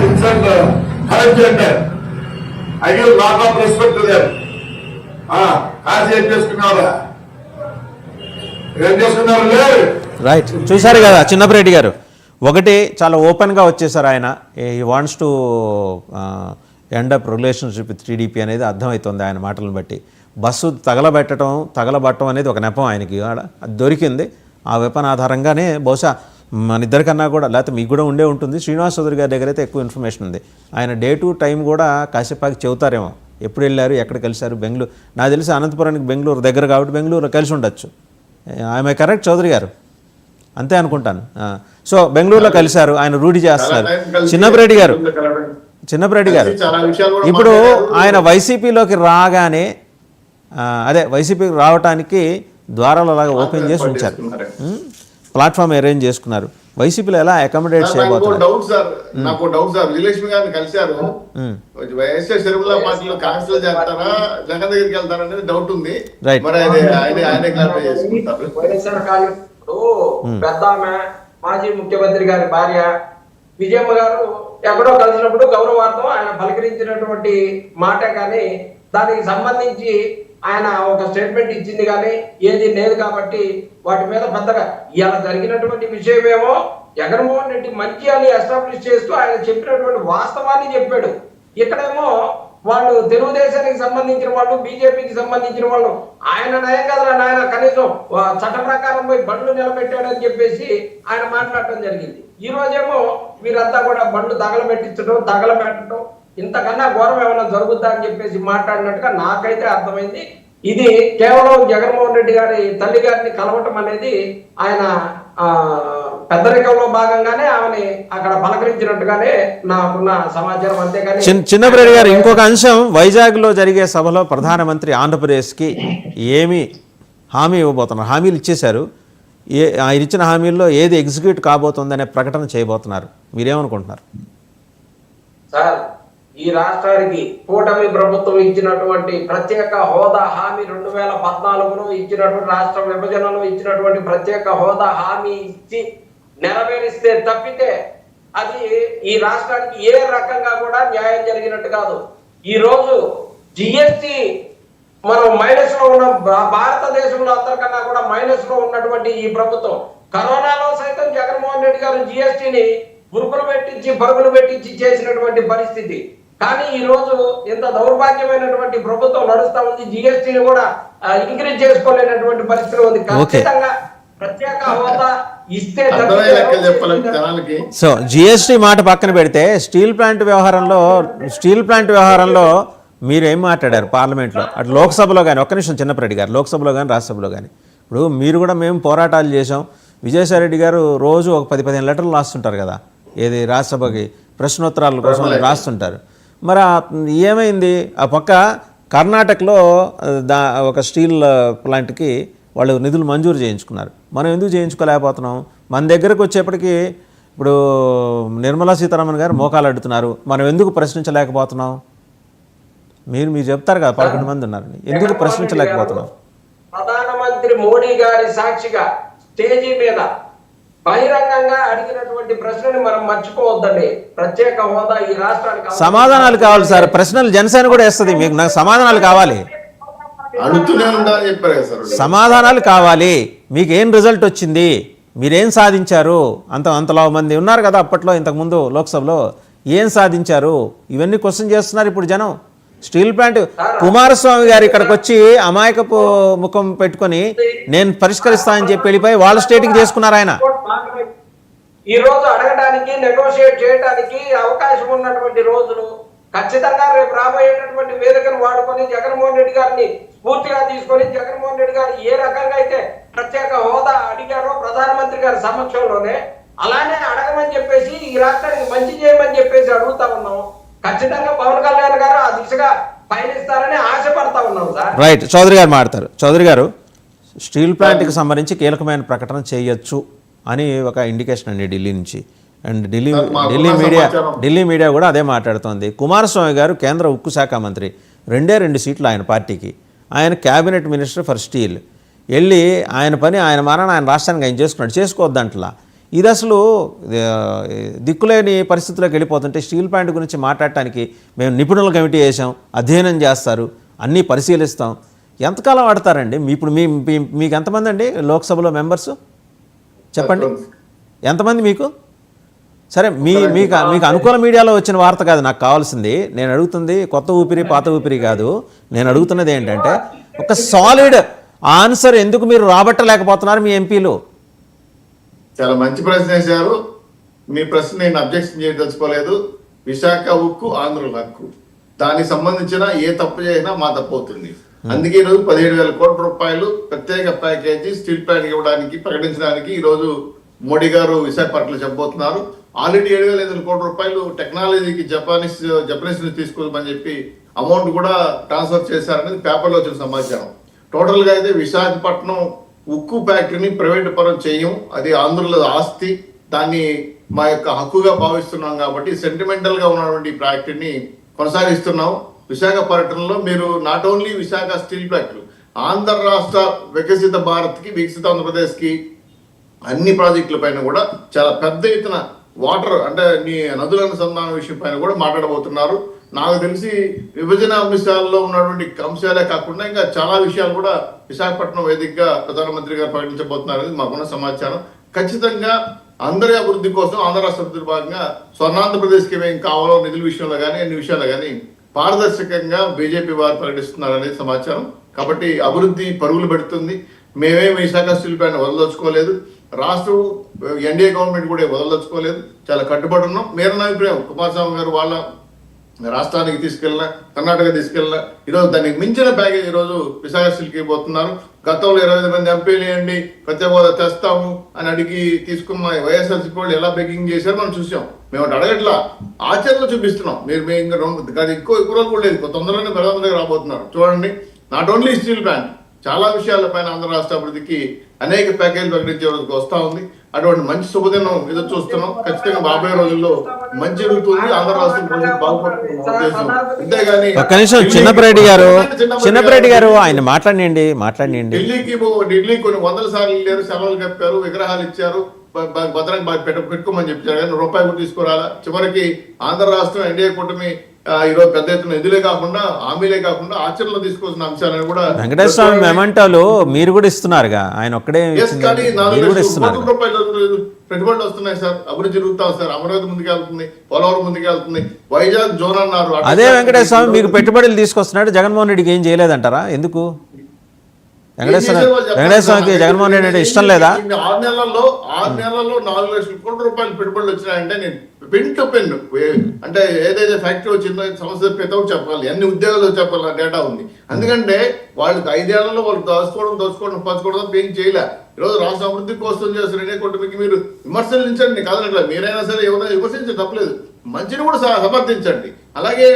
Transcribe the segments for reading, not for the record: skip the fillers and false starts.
insult, hurt gender. I give lot of respect to them. Kashi ఏం చేసుకున్నారా? ఏం చేసుకున్నారు? లేదు. రైట్, చూశారు కదా చిన్నపరెడ్డి గారు. ఒకటి చాలా ఓపెన్గా వచ్చేసారు ఆయన. ఈ wants to end up relationship with TDP అనేది అర్థమవుతుంది ఆయన మాటలను బట్టి. బస్సు తగలబట్టడం అనేది ఒక నెపం ఆయనకి, అది దొరికింది. ఆ వెపన్ ఆధారంగానే బహుశా మన ఇద్దరికన్నా కూడా, లేకపోతే మీకు కూడా ఉంటుంది. శ్రీనివాస్ చౌదరి గారి దగ్గర అయితే ఎక్కువ ఇన్ఫర్మేషన్ ఉంది. ఆయన డే టు టైం కూడా కాసేపాకి చెబుతారేమో, ఎప్పుడు వెళ్ళారు, ఎక్కడ కలిశారు. బెంగళూరు, నాకు తెలిసి అనంతపురానికి బెంగళూరు దగ్గర కాబట్టి బెంగళూరులో కలిసి ఉండొచ్చు. ఆమె కరెక్ట్ చౌదరి గారు, అంతే అనుకుంటాను. సో బెంగళూరులో కలిశారు, ఆయన రూఢి చేస్తున్నారు. చిన్నపరెడ్డి గారు ఇప్పుడు ఆయన వైసీపీలోకి రాగానే, అదే వైసీపీకి రావడానికి ద్వారాలు అలాగా ఓపెన్ చేసి ఉంచారు, ప్లాట్ఫామ్ అరేంజ్ చేసుకున్నారు. వైసీపీలో ఎలా అకామిడేట్ చేయబోతున్నారు? నాకు డౌట్ సార్, విజయలక్ష్మి గారిని కలిశారు. వైఎస్ఆర్ షర్మిల పార్టీలో కాన్సిల్ చేస్తారా, జగన్ దగ్గరికి వెళ్తారా అనేది డౌట్ ఉంది. మరి ఆయన క్లారిఫై చేసుకుంటారు. వైఎస్ఆర్ కాలంలో పెద్ద ఆమె మాజీ ముఖ్యమంత్రి గారి భార్య విజయమ్మ గారు ఎక్కడో కలిసినప్పుడు గౌరవార్థం ఆయన పలకరించినటువంటి మాట కానీ దానికి సంబంధించి ఆయన ఒక స్టేట్మెంట్ ఇచ్చింది కానీ ఏది లేదు. కాబట్టి వాటి మీద పెద్దగా ఇలా జరిగినటువంటి విషయమేమో జగన్మోహన్ రెడ్డి మంచి అని ఎస్టాబ్లిష్ చేస్తూ ఆయన చెప్పినటువంటి వాస్తవాన్ని చెప్పాడు. ఇక్కడేమో వాళ్ళు తెలుగుదేశానికి సంబంధించిన వాళ్ళు, బీజేపీకి సంబంధించిన వాళ్ళు ఆయన నయం కదా నాయన, కనీసం చట్ట ప్రకారం పోయి బండ్లు నిలబెట్టాడని చెప్పేసి ఆయన మాట్లాడటం జరిగింది. ఈ రోజేమో వీరంతా కూడా బండ్లు తగలబెట్టడం ఇంతకన్నా ఘోరం ఏమైనా జరుగుద్దా అని చెప్పేసి మాట్లాడినట్టుగా నాకైతే అర్థమైంది. ఇది కేవలం జగన్మోహన్ రెడ్డి గారి తల్లి గారిని కలవటం అనేది ఆయన పెద్దరికంలో భాగంగానే ఆమెని అక్కడ పలకరించినట్టుగానే నాకున్న సమాచారం. అంతేగాని చిన్నపరెడ్డి గారు, ఇంకొక అంశం, వైజాగ్ లో జరిగే సభలో ప్రధానమంత్రి ఆంధ్రప్రదేశ్కి ఏమి హామీ ఇవ్వబోతున్నారు? హామీలు ఇచ్చేశారు. ఆయన ఇచ్చిన హామీల్లో ఏది ఎగ్జిక్యూట్ కాబోతుందనే ప్రకటన చేయబోతున్నారు. మీరేమనుకుంటున్నారు? సార్, ఈ రాష్ట్రానికి కూటమి ప్రభుత్వం ఇచ్చినటువంటి ప్రత్యేక హోదా హామీ 2014లో ఇచ్చినటువంటి రాష్ట్ర విభజనలో ఇచ్చినటువంటి ప్రత్యేక హోదా హామీ ఇచ్చి నెరవేరిస్తే తప్పితే అది ఈ రాష్ట్రానికి ఏ రకంగా కూడా న్యాయం జరిగినట్టు కాదు. ఈ రోజు జిఎస్టి మనం మైనస్ లో ఉన్న, భారతదేశంలో అందరికన్నా కూడా మైనస్ లో ఉన్నటువంటి ఈ ప్రభుత్వం కరోనాలో సైతం జగన్మోహన్ రెడ్డి గారు జిఎస్టిని పరుగులు పెట్టించి చేసినటువంటి పరిస్థితి. కానీ ఈ రోజు ఎంత దౌర్భాగ్యమైనటువంటి ప్రభుత్వం నడుస్తా ఉంది. జిఎస్టీని కూడా ఇంక్రీజ్ చేసుకోలేనటువంటి పరిస్థితి ఉంది. ఖచ్చితంగా ప్రత్యేక హోదా ఇస్తే. సో జిఎస్టీ మాట పక్కన పెడితే స్టీల్ ప్లాంట్ వ్యవహారంలో మీరు ఏం మాట్లాడారు పార్లమెంట్లో, అటు లోక్సభలో కానీ? ఒక్క నిమిషం చిన్నపరెడ్డి గారు, లోక్సభలో కానీ రాజ్యసభలో కానీ ఇప్పుడు మీరు కూడా మేము పోరాటాలు చేసాం. విజయసాయి రెడ్డి గారు రోజు ఒక 10-15 లెటర్లు రాస్తుంటారు కదా, ఏది రాజ్యసభకి ప్రశ్నోత్తరాల కోసం రాస్తుంటారు. మరి ఏమైంది? ఆ పక్క కర్ణాటకలో ఒక స్టీల్ ప్లాంట్కి వాళ్ళు నిధులు మంజూరు చేయించుకున్నారు. మనం ఎందుకు చేయించుకోలేకపోతున్నాం? మన దగ్గరకు వచ్చేప్పటికి ఇప్పుడు నిర్మలా సీతారామన్ గారు మోకాలు అడుగుతున్నారు, మనం ఎందుకు ప్రశ్నించలేకపోతున్నాం? మీరు చెప్తారు కదా, 11 మంది ఉన్నారని, ఎందుకు ప్రశ్నించలేకపోతున్నాం? ప్రధానమంత్రి మోడీ గారి సాక్షిగా స్టేజీ మీద బహిరంగంగా అడిగినటువంటి ప్రశ్నని మనం మర్చిపోవద్దండి. ప్రత్యేక హోదా ఈ రాష్ట్రానికి సమాధానాలు కావాలి సార్. ప్రశ్నలు జనసేన కూడా వేస్తుంది, మీకు నాకు సమాధానాలు కావాలి, సమాధానాలు కావాలి. మీకు ఏం రిజల్ట్ వచ్చింది, మీరేం సాధించారు? అంతలో మంది ఉన్నారు కదా అప్పట్లో, ఇంతకుముందు లోక్సభలో ఏం సాధించారు? ఇవన్నీ క్వశ్చన్ చేస్తున్నారు ఇప్పుడు జనం. స్టీల్ ప్లాంట్ కుమారస్వామి గారు ఇక్కడికి వచ్చి అమాయకపు ముఖం పెట్టుకొని నేను పరిష్కరిస్తానని చెప్పి వెళ్ళిపోయి వాళ్ళ స్టేట్కి చేసుకున్నారు. ఆయన ఈ రోజు అడగడానికి, నెగోషియేట్ చేయడానికి అవకాశం ఉన్నటువంటి రోజులు ఖచ్చితంగా రేపు రాబోయేటటువంటి వేదికను వాడుకొని జగన్మోహన్ రెడ్డి గారిని స్ఫూర్తిగా తీసుకొని జగన్మోహన్ రెడ్డి గారు ఏ రకంగా అయితే ప్రత్యేక హోదా అడిగారో ప్రధానమంత్రి గారి సమక్షంలోనే అలానే అడగమని చెప్పేసి ఈ రాష్ట్రానికి మంచి చేయమని చెప్పేసి అడుగుతా ఉన్నాం. ఖచ్చితంగా పవన్ కళ్యాణ్ గారు ఆ దిశగా పయనిస్తారని ఆశపడతా ఉన్నాం సార్. రైట్, చౌదరి గారు మాట్లాడతారు. చౌదరి గారు, స్టీల్ ప్లాంట్కి సంబంధించి కీలకమైన ప్రకటన చేయొచ్చు అని ఒక ఇండికేషన్ అండి ఢిల్లీ నుంచి. అండ్ ఢిల్లీ మీడియా కూడా అదే మాట్లాడుతోంది. కుమారస్వామి గారు కేంద్ర ఉక్కు శాఖ మంత్రి, 2 సీట్లు ఆయన పార్టీకి, ఆయన క్యాబినెట్ మినిస్టర్ ఫర్ స్టీల్. వెళ్ళి ఆయన పని ఆయన మారాన్ని ఆయన రాష్ట్రానికి ఆయన చేసుకున్నాడు, చేసుకోవద్దంట్లా. ఇది అసలు దిక్కులేని పరిస్థితుల్లోకి వెళ్ళిపోతుంటే స్టీల్ ప్లాంట్ గురించి మాట్లాడటానికి మేము నిపుణుల కమిటీ వేసాం, అధ్యయనం చేస్తారు, అన్నీ పరిశీలిస్తాం. ఎంతకాలం ఆడతారండి? ఇప్పుడు మీకు ఎంతమంది అండి లోక్సభలో మెంబర్స్ చెప్పండి, ఎంతమంది మీకు? సరే, మీకు అనుకూల మీడియాలో వచ్చిన వార్త కాదు నాకు కావాల్సింది. నేను అడుగుతుంది కొత్త ఊపిరి పాత ఊపిరి కాదు. నేను అడుగుతున్నది ఏంటంటే ఒక సాలిడ్ ఆన్సర్ ఎందుకు మీరు రాబట్టలేకపోతున్నారు మీ ఎంపీలు? చాలా మంచి ప్రశ్న వేశారు. మీ ప్రశ్న నేను అబ్జెక్షన్ చేయదలుచుకోలేదు. విశాఖ ఉక్కు ఆంధ్రుల హక్కు, దానికి సంబంధించిన ఏ తప్పు చేసినా మా తప్పు అవుతుంది. అందుకే ఈరోజు 17,000 కోట్ల రూపాయలు ప్రత్యేక ప్యాకేజీ స్టీల్ ప్లాంట్ ఇవ్వడానికి ప్రకటించడానికి ఈరోజు మోడీ గారు విశాఖపట్నంలో చెప్పబోతున్నారు. ఆల్రెడీ 7,500 కోట్ల రూపాయలు టెక్నాలజీకి జపనీస్ నుంచి తీసుకోమని చెప్పి అమౌంట్ కూడా ట్రాన్స్ఫర్ చేశారనేది పేపర్లో వచ్చిన సమాచారం. టోటల్ గా అయితే విశాఖపట్నం ఉక్కు ఫ్యాక్టరీని ప్రైవేట్ పరం చేయం, అది ఆంధ్రుల ఆస్తి, దాన్ని మా యొక్క హక్కుగా భావిస్తున్నాం. కాబట్టి సెంటిమెంటల్ గా ఉన్నటువంటి ఫ్యాక్టరీని కొనసాగిస్తున్నాం. విశాఖ పర్యటనలో మీరు not only Visakha steel factory, Andhra రాష్ట్ర వికసిత భారత్ కి వికసిత ఆంధ్రప్రదేశ్ కి అన్ని ప్రాజెక్టుల పైన కూడా చాలా పెద్ద ఎత్తున వాటర్ అంటే నదుల అనుసంధానం విషయం పైన కూడా మాట్లాడబోతున్నారు. నాకు తెలిసి విభజన అంశాల్లో ఉన్నటువంటి అంశాలే కాకుండా ఇంకా చాలా విషయాలు కూడా విశాఖపట్నం వేదికగా ప్రధానమంత్రి గారు ప్రకటించబోతున్నారు అనేది మాకున్న సమాచారం. ఖచ్చితంగా అందరి అభివృద్ధి కోసం ఆంధ్ర రాష్ట్ర అభివృద్ధి భాగంగా స్వర్ణాంధ్రప్రదేశ్కి ఏమేం కావాలో నిధుల విషయంలో కానీ అన్ని విషయాలు కానీ పారదర్శకంగా బీజేపీ వారు ప్రకటిస్తున్నారు అనేది సమాచారం. కాబట్టి అభివృద్ధి పరుగులు పెడుతుంది. మేమేమి విశాఖ స్టీల్ ప్లాంట్ వదలదలుచుకోలేదు, రాష్ట్రం ఎన్డీఏ గవర్నమెంట్ కూడా వదలదలుచుకోలేదు, చాలా కట్టుబడి ఉన్నాం. మేర అభిప్రాయం కుమారస్వామి గారు వాళ్ళ రాష్ట్రానికి తీసుకెళ్ళిన, కర్ణాటక తీసుకెళ్ళిన, ఈరోజు దానికి మించిన ప్యాకేజ్ ఈరోజు విశాఖ స్టీల్కి పోతున్నారు. గతంలో 25 మంది ఎంపీలు వేయండి ప్రత్యేక హోదా తెస్తాము అని అడిగి తీసుకున్న వైఎస్ఆర్సీపీ వాళ్ళు ఎలా బెగ్గింగ్ చేశారో మనం చూసాం. మేము అడగట్లా, ఆచరణలో చూపిస్తున్నాం. మీరు ఇంకా ఎక్కువ రోజులు కూడా లేదు, తొందరలోనే ప్రధానమంత్రి దగ్గర రాబోతున్నారు. చూడండి, నాట్ ఓన్లీ స్టీల్ ప్లాంట్, చాలా విషయాలపైన ఆంధ్ర రాష్ట్ర అభివృద్ధికి అనేక ప్యాకేజీలు ప్రకటించే రోజుకి వస్తా ఉంది. అటువంటి మంచి శుభదినం ఎదురు చూస్తున్నాం. ఖచ్చితంగా రాబోయే రోజుల్లో మంచి జరుగుతుంది, ఆంధ్ర రాష్ట్రం బాగుపడుతుంది. అంతేగాని ఒక్క నిమిషం చిన్నపరెడ్డి గారు ఆయన మాట్లాడినండి. ఢిల్లీ కొన్ని 100 సార్లు వెళ్ళారు, సెలవులు కప్పారు, విగ్రహాలు ఇచ్చారు, భద్రంగా పెట్టుకోమని చెప్పారు, కానీ రూపాయి కూడా తీసుకురాలా. చివరికి ఆంధ్ర రాష్ట్రం ఎన్డీఏ కూటమి ఈరోజు పెద్ద ఎత్తున నిధులే కాకుండా హామీలే కాకుండా ఆచరణలో తీసుకోవాల్సిన అంశాలను కూడా వెంకటేశ్వర స్వామి మెమంటోలు మీరు కూడా ఇస్తున్నారుగా, ఆయన ఒక్కడే పెట్టుబడులు వస్తున్నాయి సార్, అభివృద్ధి జరుగుతాం సార్. అమరావతి ముందుకెళ్తుంది, పోలవరం ముందుకెళ్తుంది, వైజాగ్ జోన్ అన్నారు. అదే వెంకటేశ్వర స్వామి మీకు పెట్టుబడులు తీసుకొస్తున్నాడు, జగన్మోహన్ రెడ్డికి ఏం చేయలేదంటారా? ఎందుకు వెంకటేశ్వర స్వామికి జగన్మోహన్ రెడ్డి అంటే ఇష్టం లేదా? 6 నెలల్లో 4 లక్షల కోట్ల రూపాయలు పెట్టుబడులు వచ్చినాయంటే నేను పెన్ టు పెన్ అంటే ఏదైతే ఫ్యాక్టరీ వచ్చిందో సంస్థ పెద్ద చెప్పాలి, అన్ని ఉద్యోగాలు చెప్పాలి, డేటా ఉంది. ఎందుకంటే వాళ్ళకి 5 ఏళ్లలో వాళ్ళు పంచుకోవడం ఏం చేయలే. ఈరోజు రాష్ట్ర అభివృద్ధి కోసం చేస్తున్న ఎన్డీఏ కూటమికి మీరు విమర్శించండి, కాదనట్లా. మీరైనా సరే ఏమైనా విమర్శించే తప్పలేదు, మంచిని కూడా సమర్థించండి. అలాగే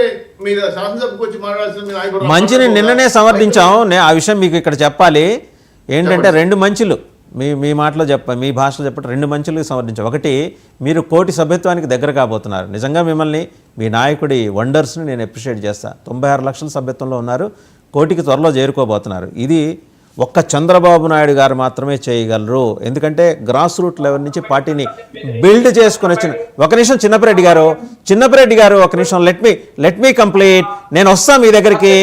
మీరు శాసనసభకు వచ్చి మాట్లాడాల్సిన మంచిని నిన్ననే సమర్థించాం. ఆ విషయం మీకు ఇక్కడ చెప్పాలి ఏంటంటే 2 మంచులు మీ మాటలో మీ భాషలో చెప్పండి. 2 మంచులు సమర్థించాం. ఒకటి, మీరు కోటి సభ్యత్వానికి దగ్గర కాబోతున్నారు. నిజంగా మిమ్మల్ని మీ నాయకుడి వండర్స్ని నేను అప్రిషియేట్ చేస్తాను. 96 లక్షల సభ్యత్వంలో ఉన్నారు, కోటికి త్వరలో చేరుకోబోతున్నారు. ఇది ఒక్క చంద్రబాబు నాయుడు గారు మాత్రమే చేయగలరు. ఎందుకంటే గ్రాస్ రూట్ లెవెల్ నుంచి పార్టీని బిల్డ్ చేసుకుని వచ్చిన. ఒక నిమిషం చిన్నపరెడ్డి గారు ఒక నిమిషం, లెట్ మీ కంప్లీట్. నేను వస్తాను మీ దగ్గరికి.